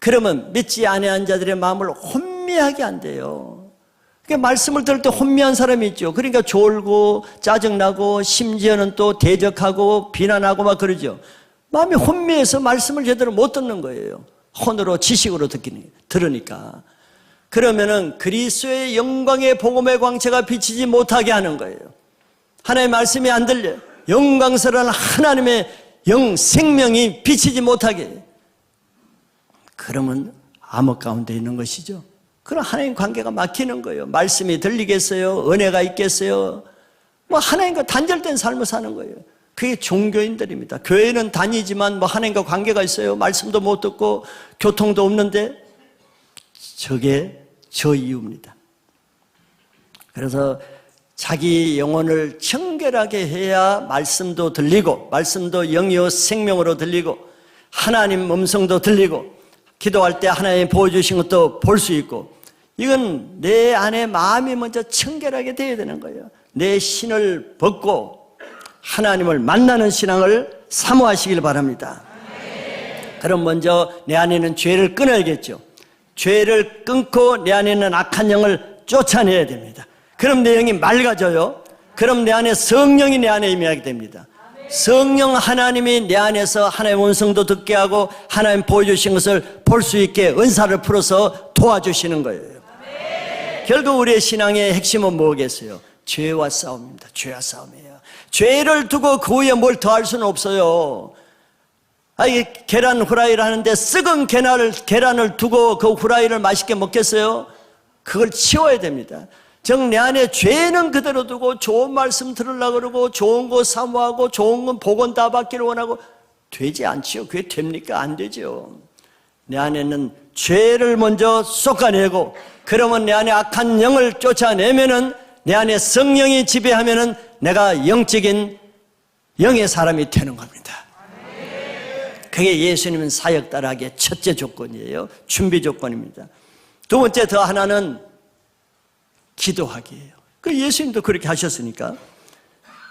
그러면 믿지 아니한 자들의 마음을 혼미하게 한대요. 그러니까 말씀을 들을 때 혼미한 사람이 있죠. 그러니까 졸고 짜증나고 심지어는 또 대적하고 비난하고 막 그러죠. 마음이 혼미해서 말씀을 제대로 못 듣는 거예요. 혼으로 지식으로 들으니까. 그러면은 그리스도의 영광의 복음의 광채가 비치지 못하게 하는 거예요. 하나님의 말씀이 안 들려요. 영광스러운 하나님의 생명이 비치지 못하게. 그러면 암흑 가운데 있는 것이죠. 그럼 하나님 관계가 막히는 거예요. 말씀이 들리겠어요? 은혜가 있겠어요? 뭐 하나님과 단절된 삶을 사는 거예요. 그게 종교인들입니다. 교회는 다니지만 뭐 하나님과 관계가 있어요. 말씀도 못 듣고 교통도 없는데 저게 저 이유입니다. 그래서 자기 영혼을 청결하게 해야 말씀도 들리고 말씀도 영이요 생명으로 들리고 하나님 음성도 들리고 기도할 때 하나님이 보여주신 것도 볼 수 있고 이건 내 안에 마음이 먼저 청결하게 되어야 되는 거예요. 내 신을 벗고 하나님을 만나는 신앙을 사모하시길 바랍니다. 그럼 먼저 내 안에 있는 죄를 끊어야겠죠. 죄를 끊고 내 안에 있는 악한 영을 쫓아내야 됩니다. 그럼 내 영이 맑아져요. 그럼 내 안에 성령이 내 안에 임하게 됩니다. 성령 하나님이 내 안에서 하나님의 음성도 듣게 하고 하나님 보여주신 것을 볼 수 있게 은사를 풀어서 도와주시는 거예요. 결국 우리의 신앙의 핵심은 뭐겠어요? 죄와 싸움입니다. 죄와 싸움이에요. 죄를 두고 그 위에 뭘 더할 수는 없어요. 이게 계란 후라이를 하는데 썩은 계란을 두고 그 후라이를 맛있게 먹겠어요? 그걸 치워야 됩니다. 즉 내 안에 죄는 그대로 두고 좋은 말씀 들으려고 그러고 좋은 거 사모하고 좋은 건 복은 다 받기를 원하고 되지 않지요. 그게 됩니까? 안 되죠. 내 안에는 죄를 먼저 쏟아내고, 그러면 내 안에 악한 영을 쫓아내면은, 내 안에 성령이 지배하면은 내가 영적인 영의 사람이 되는 겁니다. 그게 예수님은 사역 따라하기의 첫째 조건이에요. 준비 조건입니다. 두 번째 더 하나는 기도하기예요. 그 예수님도 그렇게 하셨으니까.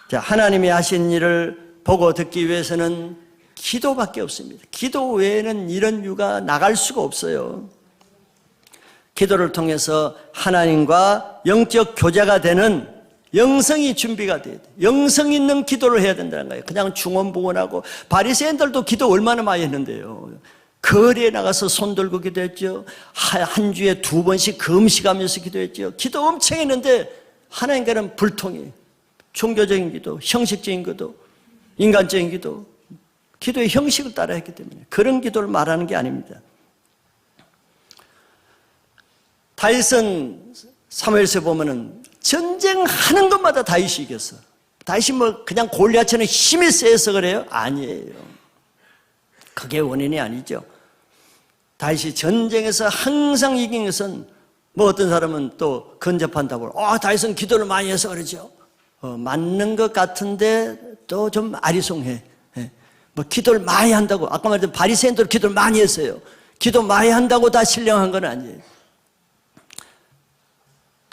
자, 하나님이 하신 일을 보고 듣기 위해서는 기도밖에 없습니다. 기도 외에는 이런 유가 나갈 수가 없어요. 기도를 통해서 하나님과 영적 교제가 되는 영성이 준비가 돼야 돼요. 영성 있는 기도를 해야 된다는 거예요. 그냥 중언부언하고, 바리새인들도 기도 얼마나 많이 했는데요. 거리에 나가서 손 들고 기도했죠. 한 주에 2번씩 금식하면서 기도했죠. 기도 엄청 했는데 하나님과는 불통이에요. 종교적인 기도, 형식적인 기도, 인간적인 기도, 기도의 형식을 따라 했기 때문에 그런 기도를 말하는 게 아닙니다. 다윗은 사무엘서에 보면은 전쟁하는 것마다 다윗이 이겼어. 다윗이 뭐 그냥 골리앗처럼 힘이 세서 그래요? 아니에요. 그게 원인이 아니죠. 다윗이 전쟁에서 항상 이긴 것은, 뭐 어떤 사람은 또 근접한다고, 다윗은 기도를 많이 해서 그러죠. 맞는 것 같은데 또 좀 아리송해. 뭐 기도를 많이 한다고, 아까 말했던 바리새인들 기도를 많이 했어요. 기도 많이 한다고 다 신령한 건 아니에요.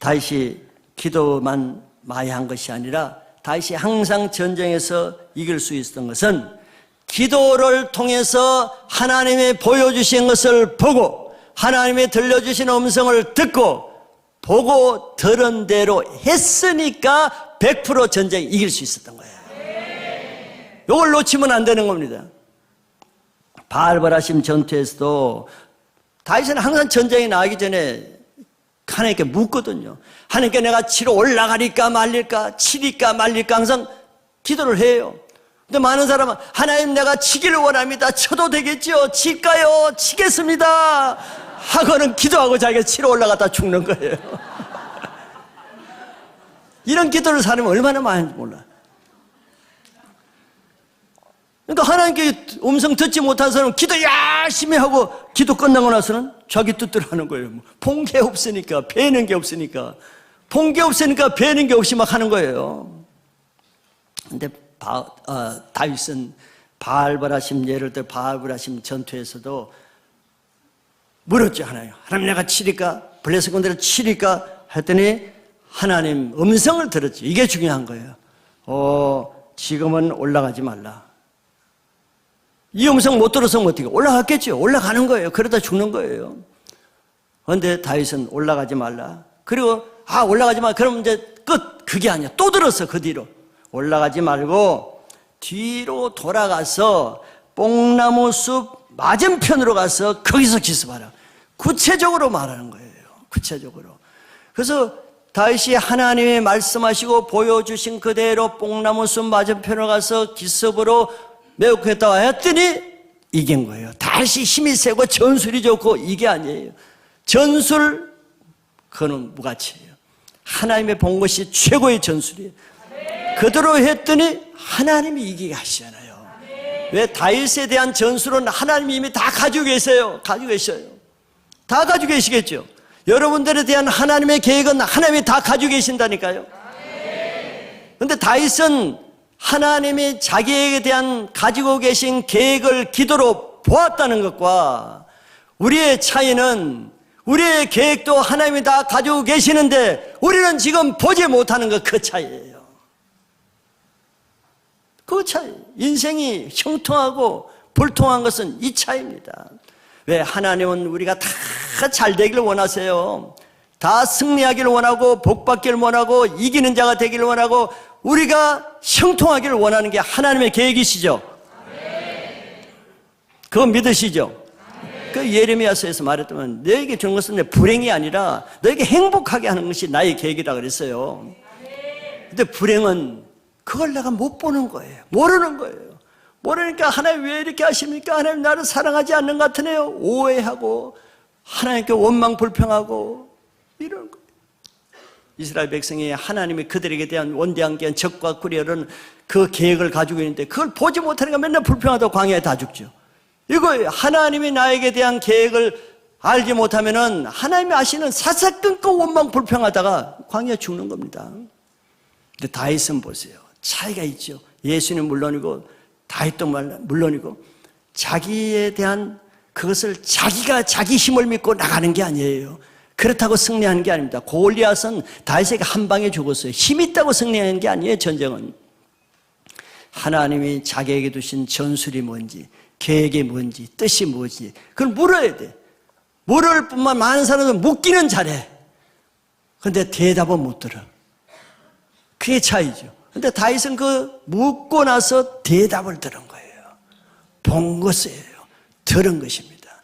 다윗이 기도만 많이 한 것이 아니라, 다윗이 항상 전쟁에서 이길 수 있었던 것은 기도를 통해서 하나님이 보여주신 것을 보고, 하나님이 들려주신 음성을 듣고, 보고 들은 대로 했으니까 100% 전쟁에 이길 수 있었던 거예요. 이걸 놓치면 안 되는 겁니다. 바알바라심 전투에서도 다윗은 항상 전쟁에 나가기 전에 하나님께 묻거든요. 하나님께 내가 치러 올라가릴까 말릴까, 치릴까 말릴까 항상 기도를 해요. 근데 많은 사람은 하나님 내가 치기를 원합니다. 쳐도 되겠죠? 칠까요? 치겠습니다. 하고는 기도하고 자기가 치러 올라갔다 죽는 거예요. 이런 기도를 사람이 얼마나 많은지 몰라. 그러니까 하나님께 음성 듣지 못한 사람은 기도 열심히 하고 기도 끝나고 나서는 자기 뜻대로 하는 거예요. 본 게 없으니까, 배는 게 없으니까, 본 게 없으니까 배는 게 없이 막 하는 거예요. 근데 다윗은 바알바라심, 예를 들어 바알바라심 전투에서도 물었죠. 하나님 내가 치리까? 블레셋 군대를 치리까? 했더니 하나님 음성을 들었죠. 이게 중요한 거예요. 지금은 올라가지 말라. 이 음성 못 들었으면 어떻게? 올라갔겠죠. 올라가는 거예요. 그러다 죽는 거예요. 그런데 다윗은 올라가지 말라. 그리고 올라가지 마. 그럼 이제 끝. 그게 아니야. 또 들었어. 그 뒤로. 올라가지 말고 뒤로 돌아가서 뽕나무 숲 맞은편으로 가서 거기서 기습하라. 구체적으로 말하는 거예요. 구체적으로. 그래서 다윗이 하나님이 말씀하시고 보여주신 그대로 뽕나무 숲 맞은편으로 가서 기습으로 매혹했다고 했더니 이긴 거예요. 다시 힘이 세고 전술이 좋고, 이게 아니에요. 전술, 그거는 무가치예요. 하나님의 본 것이 최고의 전술이에요. 그대로 했더니 하나님이 이기게 하시잖아요. 왜? 다윗에 대한 전술은 하나님이 이미 다 가지고 계세요. 가지고 계셔요. 다 가지고 계시겠죠. 여러분들에 대한 하나님의 계획은 하나님이 다 가지고 계신다니까요. 그런데 다윗은 하나님이 자기에게 대한 가지고 계신 계획을 기도로 보았다는 것과 우리의 차이는, 우리의 계획도 하나님이 다 가지고 계시는데 우리는 지금 보지 못하는 것, 그 차이예요. 그 차이. 인생이 형통하고 불통한 것은 이 차이입니다. 왜? 하나님은 우리가 다 잘 되기를 원하세요. 다 승리하기를 원하고, 복받기를 원하고, 이기는 자가 되기를 원하고, 우리가 형통하기를 원하는 게 하나님의 계획이시죠. 그거 믿으시죠? 그 예레미야서에서 말했더만, 너에게 주는 것은 내 불행이 아니라 너에게 행복하게 하는 것이 나의 계획이라 그랬어요. 근데 불행은 그걸 내가 못 보는 거예요. 모르는 거예요. 모르니까 하나님 왜 이렇게 하십니까? 하나님 나를 사랑하지 않는 것 같으네요. 오해하고 하나님께 원망 불평하고 이런 거예요. 이스라엘 백성이 하나님이 그들에게 대한 원대한 계획, 적과 구려는 그 계획을 가지고 있는데 그걸 보지 못하니까 맨날 불평하다가 광야에 다 죽죠. 이거 하나님이 나에게 대한 계획을 알지 못하면은 하나님이 아시는 사사건건 원망 불평하다가 광야에 죽는 겁니다. 근데 다윗은 보세요. 차이가 있죠. 예수는 물론이고 다윗도 물론이고 자기에 대한 그것을 자기가 자기 힘을 믿고 나가는 게 아니에요. 그렇다고 승리하는 게 아닙니다. 골리앗은 다윗에게 한 방에 죽었어요. 힘 있다고 승리하는 게 아니에요. 전쟁은 하나님이 자기에게 두신 전술이 뭔지, 계획이 뭔지, 뜻이 뭔지 그걸 물어야 돼. 물을 뿐만 많은 사람은 묻기는 잘해. 그런데 대답은 못 들어. 그게 차이죠. 그런데 다윗은 그 묻고 나서 대답을 들은 거예요. 본 것이에요. 들은 것입니다.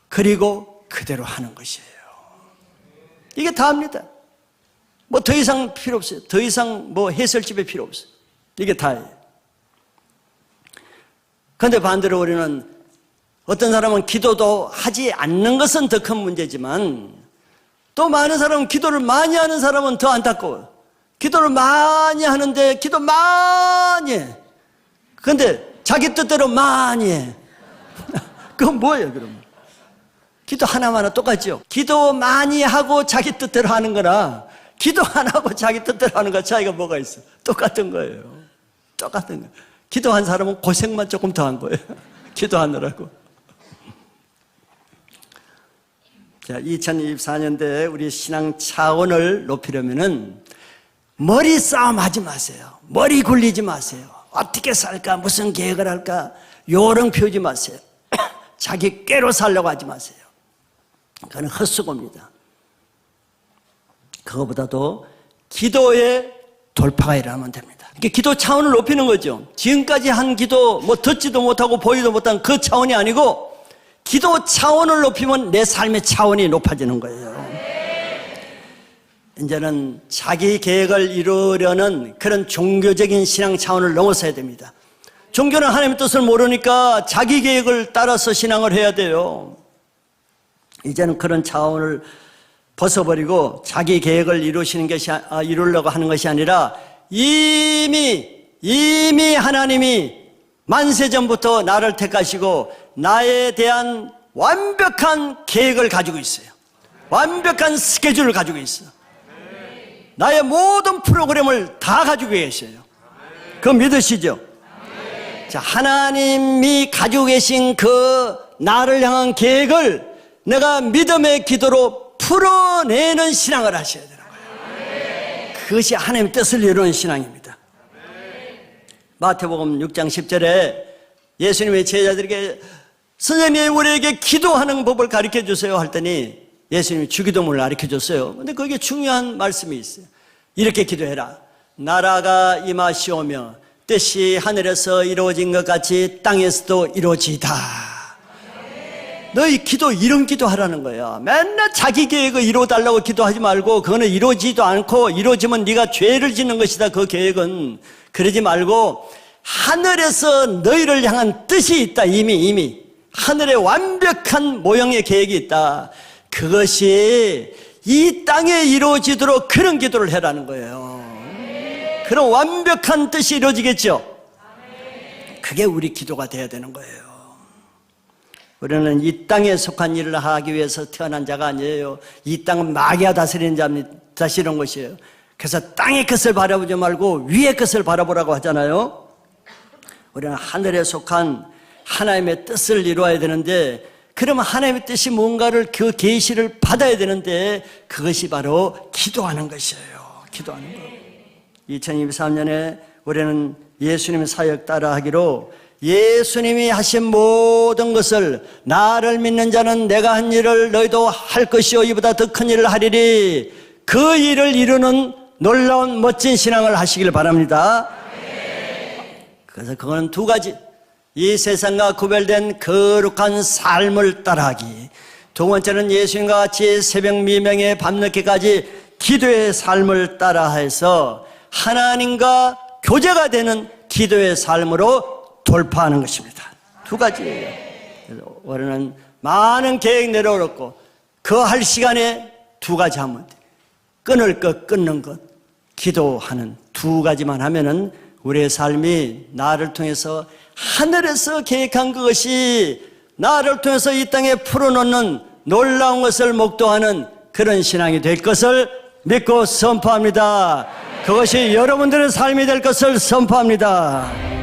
그리고 그대로 하는 것이에요. 이게 다입니다. 뭐 더 이상 필요 없어요. 더 이상 뭐 해설집에 필요 없어요. 이게 다예요. 그런데 반대로 우리는 어떤 사람은 기도도 하지 않는 것은 더 큰 문제지만 또 많은 사람은 기도를 많이 하는 사람은 더 안타까워요. 기도를 많이 하는데 기도 많이 해. 그런데 자기 뜻대로 많이 해. 그건 뭐예요 그러면? 기도 하나마나 똑같죠. 기도 많이 하고 자기 뜻대로 하는 거나 기도 안 하고 자기 뜻대로 하는 거 차이가 뭐가 있어? 똑같은 거예요. 똑같은 거예요. 기도한 사람은 고생만 조금 더 한 거예요. 기도하느라고. 자, 2024년도에 우리 신앙 차원을 높이려면은 머리 싸움 하지 마세요. 머리 굴리지 마세요. 어떻게 살까? 무슨 계획을 할까? 요령 피우지 마세요. 자기 꾀로 살려고 하지 마세요. 그건 헛수고입니다. 그거보다도 기도의 돌파가 일어나면 됩니다. 기도 차원을 높이는 거죠. 지금까지 한 기도 뭐 듣지도 못하고 보지도 못한 그 차원이 아니고 기도 차원을 높이면 내 삶의 차원이 높아지는 거예요. 이제는 자기 계획을 이루려는 그런 종교적인 신앙 차원을 넘어서야 됩니다. 종교는 하나님의 뜻을 모르니까 자기 계획을 따라서 신앙을 해야 돼요. 이제는 그런 차원을 벗어버리고 자기 계획을 이루려고 하는 것이 아니라 이미 하나님이 만세전부터 나를 택하시고 나에 대한 완벽한 계획을 가지고 있어요. 완벽한 스케줄을 가지고 있어요. 나의 모든 프로그램을 다 가지고 계셔요. 그거 믿으시죠? 자, 하나님이 가지고 계신 그 나를 향한 계획을 내가 믿음의 기도로 풀어내는 신앙을 하셔야 되는 거예요. 그것이 하나님의 뜻을 이루는 신앙입니다. 마태복음 6장 10절에 예수님의 제자들에게 선생님이 우리에게 기도하는 법을 가르쳐 주세요 했더니 예수님이 주기도문을 가르쳐 줬어요. 근데 거기에 중요한 말씀이 있어요. 이렇게 기도해라. 나라가 임하시오며 뜻이 하늘에서 이루어진 것 같이 땅에서도 이루어지이다. 너희 기도 이런 기도하라는 거야. 맨날 자기 계획을 이루어달라고 기도하지 말고 그거는 이루어지지도 않고 이루어지면 네가 죄를 짓는 것이다. 그 계획은. 그러지 말고 하늘에서 너희를 향한 뜻이 있다. 이미 하늘에 완벽한 모형의 계획이 있다. 그것이 이 땅에 이루어지도록 그런 기도를 해라는 거예요. 그런 완벽한 뜻이 이루어지겠죠. 그게 우리 기도가 돼야 되는 거예요. 우리는 이 땅에 속한 일을 하기 위해서 태어난 자가 아니에요. 이 땅은 마귀가 다스리는 것이에요. 그래서 땅의 것을 바라보지 말고 위의 것을 바라보라고 하잖아요. 우리는 하늘에 속한 하나님의 뜻을 이루어야 되는데, 그러면 하나님의 뜻이 뭔가를 그 계시를 받아야 되는데 그것이 바로 기도하는 것이에요. 기도하는 거. 2023년에 우리는 예수님의 사역 따라하기로 예수님이 하신 모든 것을 나를 믿는 자는 내가 한 일을 너희도 할 것이요 이보다 더 큰 일을 하리리, 그 일을 이루는 놀라운 멋진 신앙을 하시길 바랍니다. 그래서 그거는 두 가지. 이 세상과 구별된 거룩한 삶을 따라하기. 두 번째는 예수님과 같이 새벽 미명에 밤늦게까지 기도의 삶을 따라해서 하나님과 교제가 되는 기도의 삶으로 돌파하는 것입니다. 두 가지예요. 그래서 우리는 많은 계획 내려놓고 그 할 시간에 두 가지 하면 돼. 끊을 것 끊는 것, 기도하는 두 가지만 하면은 우리의 삶이 나를 통해서 하늘에서 계획한 그것이 나를 통해서 이 땅에 풀어놓는 놀라운 것을 목도하는 그런 신앙이 될 것을 믿고 선포합니다. 그것이 여러분들의 삶이 될 것을 선포합니다.